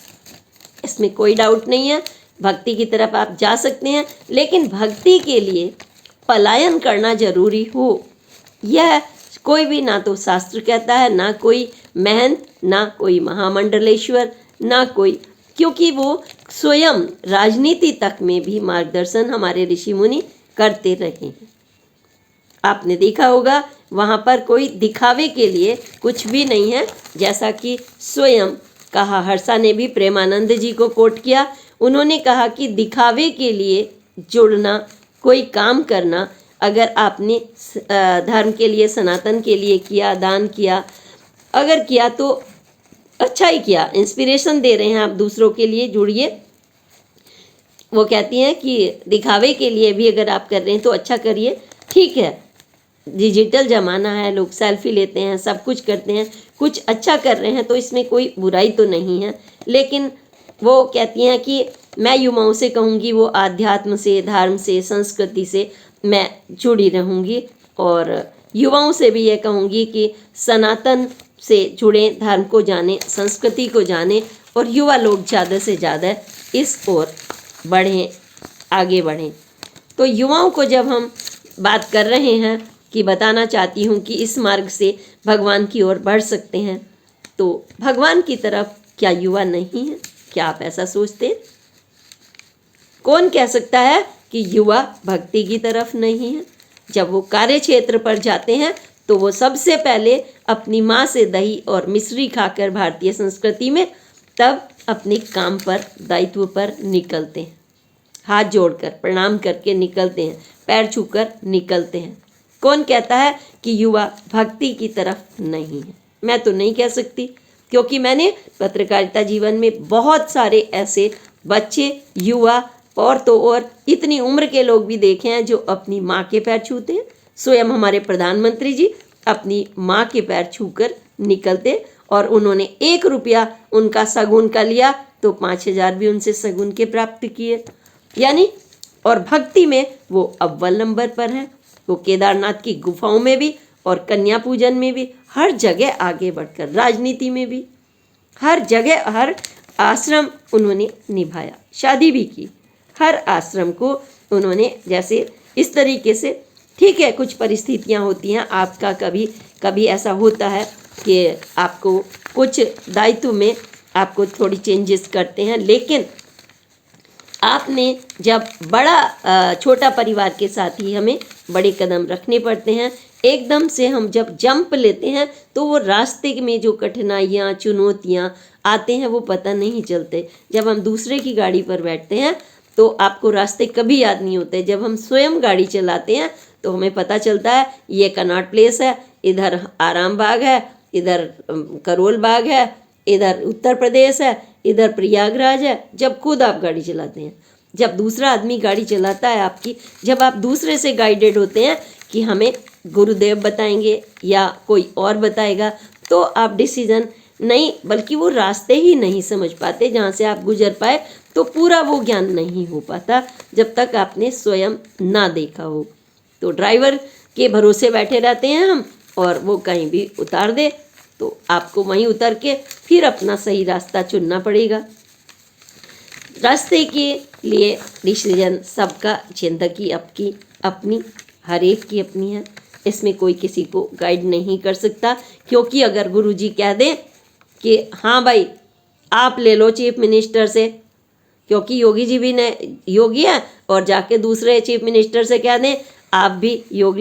इसमें कोई डाउट नहीं है, भक्ति की तरफ आप जा सकते हैं, लेकिन भक्ति के लिए पलायन करना जरूरी हो, यह कोई भी ना तो शास्त्र कहता है, ना कोई महंत, ना कोई महामंडलेश्वर, ना कोई, क्योंकि वो स्वयं राजनीति तक में भी मार्गदर्शन हमारे ऋषि मुनि करते रहे हैं। आपने देखा होगा वहाँ पर कोई दिखावे के लिए कुछ भी नहीं है, जैसा कि स्वयं कहा। हर्षा ने भी प्रेमानंद जी को कोट किया, उन्होंने कहा कि दिखावे के लिए जुड़ना, कोई काम करना, अगर आपने धर्म के लिए, सनातन के लिए किया, दान किया, अगर किया तो अच्छा ही किया, इंस्पिरेशन दे रहे हैं आप दूसरों के लिए, जुड़िए। वो कहती हैं कि दिखावे के लिए भी अगर आप कर रहे हैं तो अच्छा करिए, ठीक है। डिजिटल ज़माना है, लोग सेल्फी लेते हैं, सब कुछ करते हैं, कुछ अच्छा कर रहे हैं तो इसमें कोई बुराई तो नहीं है। लेकिन वो कहती हैं कि मैं युवाओं से कहूँगी वो आध्यात्म से, धर्म से, संस्कृति से मैं जुड़ी रहूँगी, और युवाओं से भी ये कहूँगी कि सनातन से जुड़ें, धर्म को जानें, संस्कृति को जानें, और युवा लोग ज़्यादा से ज़्यादा इस ओर बढ़ें, आगे बढ़ें। तो युवाओं को जब हम बात कर रहे हैं कि बताना चाहती हूँ कि इस मार्ग से भगवान की ओर बढ़ सकते हैं, तो भगवान की तरफ क्या युवा नहीं है? क्या आप ऐसा सोचते हैं? कौन कह सकता है कि युवा भक्ति की तरफ नहीं है? जब वो कार्य क्षेत्र पर जाते हैं तो वो सबसे पहले अपनी माँ से दही और मिश्री खाकर भारतीय संस्कृति में, तब अपने काम पर, दायित्व पर निकलते हैं, हाथ जोड़कर प्रणाम करके निकलते हैं, पैर छूकर निकलते हैं। कौन कहता है कि युवा भक्ति की तरफ नहीं है? मैं तो नहीं कह सकती, क्योंकि मैंने पत्रकारिता जीवन में बहुत सारे ऐसे बच्चे, युवा और तो और इतनी उम्र के लोग भी देखे हैं जो अपनी माँ के पैर छूते हैं। स्वयं हमारे प्रधानमंत्री जी अपनी माँ के पैर छूकर निकलते, और उन्होंने 1 रुपया उनका सगुन का लिया तो 5,000 भी उनसे सगुन के प्राप्त किए। यानी और भक्ति में वो अव्वल नंबर पर हैं। वो केदारनाथ की गुफाओं में भी और कन्या पूजन में भी, हर जगह आगे बढ़कर, राजनीति में भी, हर जगह, हर आश्रम उन्होंने निभाया, शादी भी की। हर आश्रम को उन्होंने, जैसे इस तरीके से, ठीक है कुछ परिस्थितियां होती हैं, आपका कभी कभी ऐसा होता है कि आपको कुछ दायित्व में आपको थोड़ी चेंजेस करते हैं, लेकिन आपने जब बड़ा छोटा परिवार के साथ ही हमें बड़े कदम रखने पड़ते हैं। एकदम से हम जब जंप लेते हैं तो वो रास्ते में जो कठिनाइयाँ, चुनौतियाँ आते हैं वो पता नहीं चलते। जब हम दूसरे की गाड़ी पर बैठते हैं तो आपको रास्ते कभी याद नहीं होते। जब हम स्वयं गाड़ी चलाते हैं तो हमें पता चलता है ये कनॉट प्लेस है, इधर आराम बाग है, इधर करोल बाग है, इधर उत्तर प्रदेश है, इधर प्रयागराज है, जब खुद आप गाड़ी चलाते हैं। जब दूसरा आदमी गाड़ी चलाता है आपकी, जब आप दूसरे से गाइडेड होते हैं कि हमें गुरुदेव बताएंगे या कोई और बताएगा, तो आप डिसीजन नहीं, बल्कि वो रास्ते ही नहीं समझ पाते जहाँ से आप गुजर पाए, तो पूरा वो ज्ञान नहीं हो पाता जब तक आपने स्वयं ना देखा हो। तो ड्राइवर के भरोसे बैठे रहते हैं हम, और वो कहीं भी उतार दे तो आपको वहीं उतर के फिर अपना सही रास्ता चुनना पड़ेगा। रास्ते के लिए डिसीजन सबका, जिंदगी आपकी अपनी, हर एक की अपनी है, इसमें कोई किसी को गाइड नहीं कर सकता। क्योंकि अगर गुरुजी कह दें कि हाँ भाई आप ले लो चीफ मिनिस्टर से, क्योंकि योगी जी भी ने योगी है, और जाके दूसरे चीफ मिनिस्टर से कह दें आप भी योग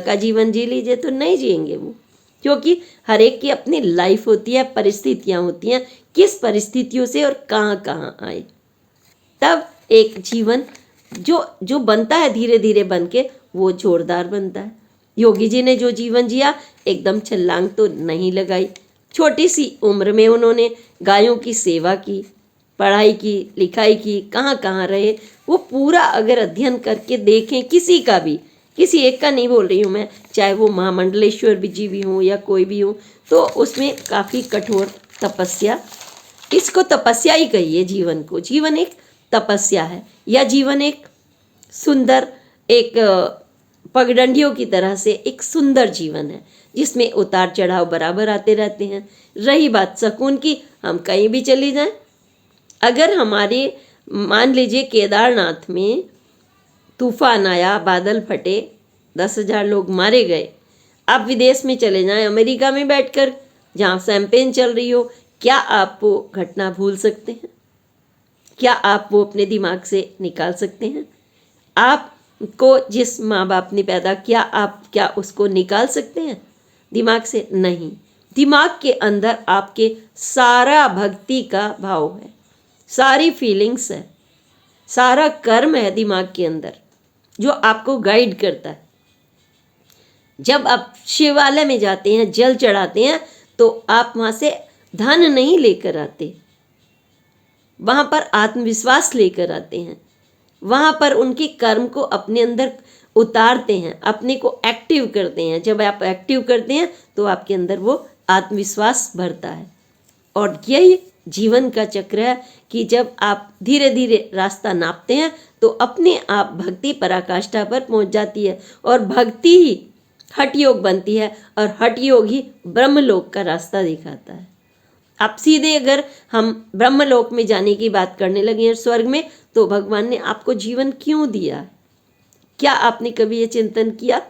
का जीवन जी लीजिए, तो नहीं जिएंगे वो। क्योंकि हर एक की अपनी लाइफ होती है, परिस्थितियाँ होती हैं, किस परिस्थितियों से और कहाँ कहाँ आए, तब एक जीवन जो बनता है धीरे धीरे बन के, वो जोरदार बनता है। योगी जी ने जो जीवन जिया, एकदम छलांग तो नहीं लगाई। छोटी सी उम्र में उन्होंने गायों की सेवा की, पढ़ाई की, लिखाई की, कहाँ कहाँ रहे, वो पूरा अगर अध्ययन करके देखें, किसी का भी, किसी एक का नहीं बोल रही हूँ मैं, चाहे वो महामंडलेश्वर जी भी हों या कोई भी हो, तो उसमें काफ़ी कठोर तपस्या, इसको तपस्या ही कहिए जीवन को। जीवन एक तपस्या है, या जीवन एक सुंदर, एक पगडंडियों की तरह से एक सुंदर जीवन है, जिसमें उतार चढ़ाव बराबर आते रहते हैं। रही बात सुकून की, हम कहीं भी चली जाएं, अगर हमारे मान लीजिए केदारनाथ में तूफान आया, बादल फटे, 10,000 लोग मारे गए, आप विदेश में चले जाएं, अमेरिका में बैठकर जहाँ शैंपेन चल रही हो, क्या आप वो घटना भूल सकते हैं? क्या आप वो अपने दिमाग से निकाल सकते हैं? आपको जिस माँ बाप ने पैदा किया, आप क्या उसको निकाल सकते हैं दिमाग से? नहीं। दिमाग के अंदर आपके सारा भक्ति का भाव है, सारी फीलिंग्स है, सारा कर्म है दिमाग के अंदर, जो आपको गाइड करता है। जब आप शिवालय में जाते हैं, जल चढ़ाते हैं, तो आप वहाँ से धन नहीं लेकर आते, वहाँ पर आत्मविश्वास लेकर आते हैं। वहाँ पर उनके कर्म को अपने अंदर उतारते हैं, अपने को एक्टिव करते हैं। जब आप एक्टिव करते हैं तो आपके अंदर वो आत्मविश्वास बढ़ता है। और यही जीवन का चक्र है कि जब आप धीरे धीरे रास्ता नापते हैं तो अपने आप भक्ति पराकाष्ठा पर पहुंच जाती है, और भक्ति ही हठ योग बनती है, और हठ योग ही ब्रह्मलोक का रास्ता दिखाता है। आप सीधे अगर हम ब्रह्मलोक में जाने की बात करने लगे हैं, स्वर्ग में, तो भगवान ने आपको जीवन क्यों दिया है? क्या आपने कभी ये चिंतन किया?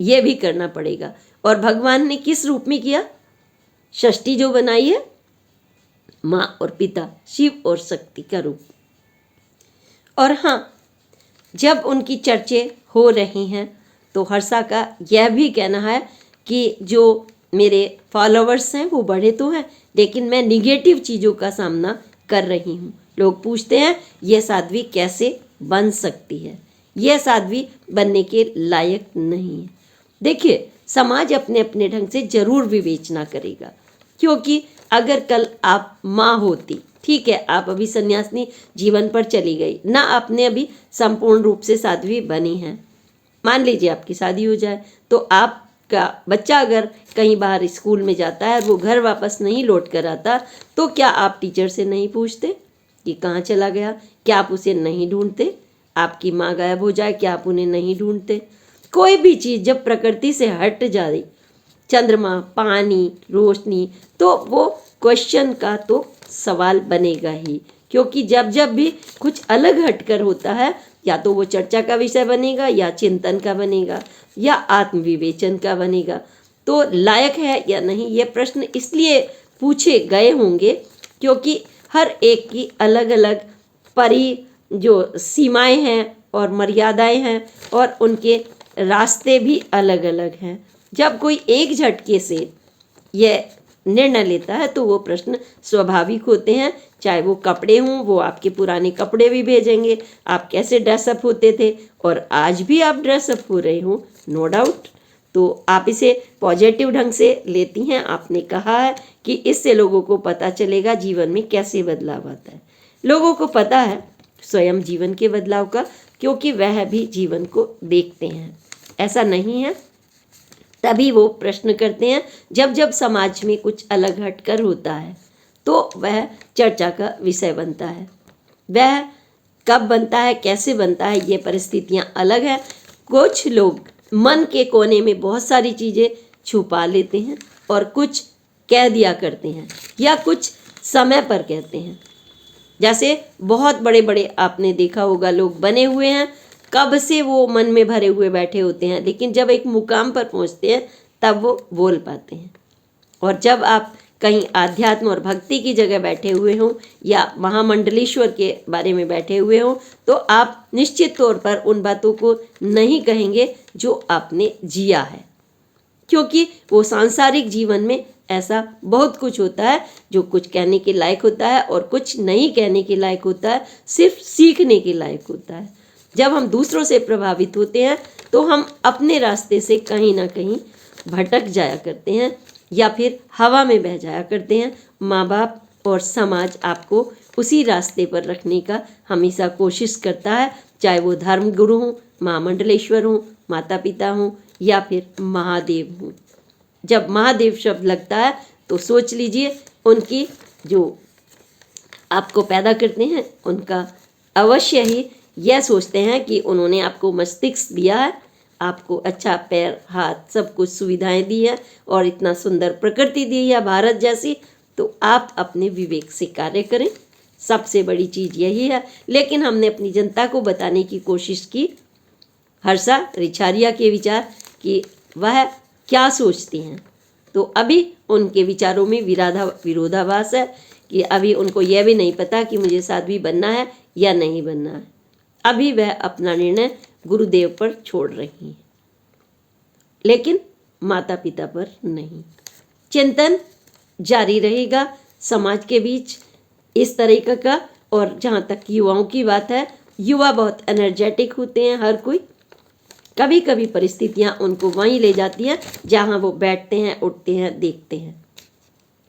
ये भी करना पड़ेगा। और भगवान ने किस रूप में किया? षष्ठी जो बनाई है, माँ और पिता, शिव और शक्ति का रूप। और हाँ, जब उनकी चर्चे हो रही हैं तो हर्षा का यह भी कहना है कि जो मेरे फॉलोअर्स हैं वो बड़े तो हैं, लेकिन मैं निगेटिव चीज़ों का सामना कर रही हूँ। लोग पूछते हैं यह साध्वी कैसे बन सकती है, यह साध्वी बनने के लायक नहीं है। देखिए, समाज अपने अपने ढंग से जरूर विवेचना करेगा, क्योंकि अगर कल आप माँ होती, ठीक है, आप अभी सन्यासिनी जीवन पर चली गई ना, आपने अभी संपूर्ण रूप से साध्वी बनी है, मान लीजिए आपकी शादी हो जाए, तो आपका बच्चा अगर कहीं बाहर स्कूल में जाता है और वो घर वापस नहीं लौट कर आता, तो क्या आप टीचर से नहीं पूछते कि कहाँ चला गया? क्या आप उसे नहीं ढूंढते? आपकी माँ गायब हो जाए, क्या आप उन्हें नहीं ढूंढते? कोई भी चीज़ जब प्रकृति से हट जाए, चंद्रमा, पानी, रोशनी, तो वो क्वेश्चन का तो सवाल बनेगा ही, क्योंकि जब जब भी कुछ अलग हटकर होता है, या तो वो चर्चा का विषय बनेगा, या चिंतन का बनेगा, या आत्मविवेचन का बनेगा। तो लायक है या नहीं, ये प्रश्न इसलिए पूछे गए होंगे क्योंकि हर एक की अलग अलग जो सीमाएं हैं और मर्यादाएं हैं, और उनके रास्ते भी अलग अलग हैं। जब कोई एक झटके से यह निर्णय लेता है तो वो प्रश्न स्वाभाविक होते हैं। चाहे वो कपड़े हों, वो आपके पुराने कपड़े भी भेजेंगे, आप कैसे ड्रेसअप होते थे, और आज भी आप ड्रेसअप हो रहे हो, नो डाउट। तो आप इसे पॉजिटिव ढंग से लेती हैं। आपने कहा है कि इससे लोगों को पता चलेगा जीवन में कैसे बदलाव आता है। लोगों को पता है स्वयं जीवन के बदलाव का, क्योंकि वह भी जीवन को देखते हैं। ऐसा नहीं है, तभी वो प्रश्न करते हैं। जब जब समाज में कुछ अलग हटकर होता है तो वह चर्चा का विषय बनता है। वह कब बनता है, कैसे बनता है, ये परिस्थितियां अलग हैं। कुछ लोग मन के कोने में बहुत सारी चीज़ें छुपा लेते हैं और कुछ कह दिया करते हैं या कुछ समय पर कहते हैं। जैसे बहुत बड़े बड़े आपने देखा होगा लोग बने हुए हैं, कब से वो मन में भरे हुए बैठे होते हैं, लेकिन जब एक मुकाम पर पहुंचते हैं तब वो बोल पाते हैं। और जब आप कहीं आध्यात्म और भक्ति की जगह बैठे हुए हों या महामंडलेश्वर के बारे में बैठे हुए हों तो आप निश्चित तौर पर उन बातों को नहीं कहेंगे जो आपने जिया है, क्योंकि वो सांसारिक जीवन में ऐसा बहुत कुछ होता है जो कुछ कहने के लायक होता है और कुछ नहीं कहने के लायक होता है, सिर्फ सीखने के लायक होता है। जब हम दूसरों से प्रभावित होते हैं तो हम अपने रास्ते से कहीं ना कहीं भटक जाया करते हैं या फिर हवा में बह जाया करते हैं। माँ बाप और समाज आपको उसी रास्ते पर रखने का हमेशा कोशिश करता है, चाहे वो धर्म गुरु हों, महामंडलेश्वर हों, माता पिता हों या फिर महादेव हों। जब महादेव शब्द लगता है तो सोच लीजिए उनकी जो आपको पैदा करते हैं उनका अवश्य ही यह सोचते हैं कि उन्होंने आपको मस्तिष्क दिया है, आपको अच्छा पैर हाथ सब कुछ सुविधाएं दी है और इतना सुंदर प्रकृति दी है भारत जैसी, तो आप अपने विवेक से कार्य करें। सबसे बड़ी चीज़ यही है। लेकिन हमने अपनी जनता को बताने की कोशिश की हर्षा रिछारिया के विचार कि वह क्या सोचती हैं, तो अभी उनके विचारों में विरोधाभास है कि अभी उनको यह भी नहीं पता कि मुझे साध्वी बनना है या नहीं बनना है। अभी वह अपना निर्णय गुरुदेव पर छोड़ रही हैं, लेकिन माता पिता पर नहीं। चिंतन जारी रहेगा समाज के बीच इस तरीके का। और जहाँ तक युवाओं की बात है, युवा बहुत एनर्जेटिक होते हैं। हर कोई कभी कभी परिस्थितियाँ उनको वहीं ले जाती हैं जहाँ वो बैठते हैं, उठते हैं, देखते हैं।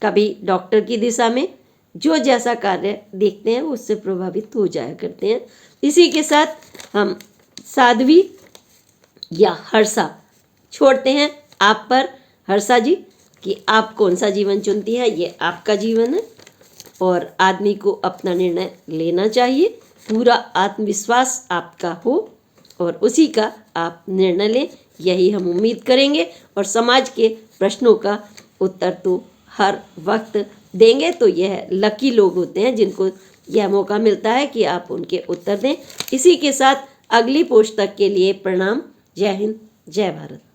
कभी डॉक्टर की दिशा में जो जैसा कार्य देखते हैं उससे प्रभावित हो जाया करते हैं। इसी के साथ हम साध्वी या हर्षा छोड़ते हैं आप पर, हर्षा जी, कि आप कौन सा जीवन चुनती है। ये आपका जीवन है और आदमी को अपना निर्णय लेना चाहिए। पूरा आत्मविश्वास आपका हो और उसी का आप निर्णय लें, यही हम उम्मीद करेंगे। और समाज के प्रश्नों का उत्तर तो हर वक्त देंगे। तो यह लकी लोग होते हैं जिनको यह मौका मिलता है कि आप उनके उत्तर दें। इसी के साथ अगली पोस्ट तक के लिए प्रणाम। जय हिंद, जय भारत।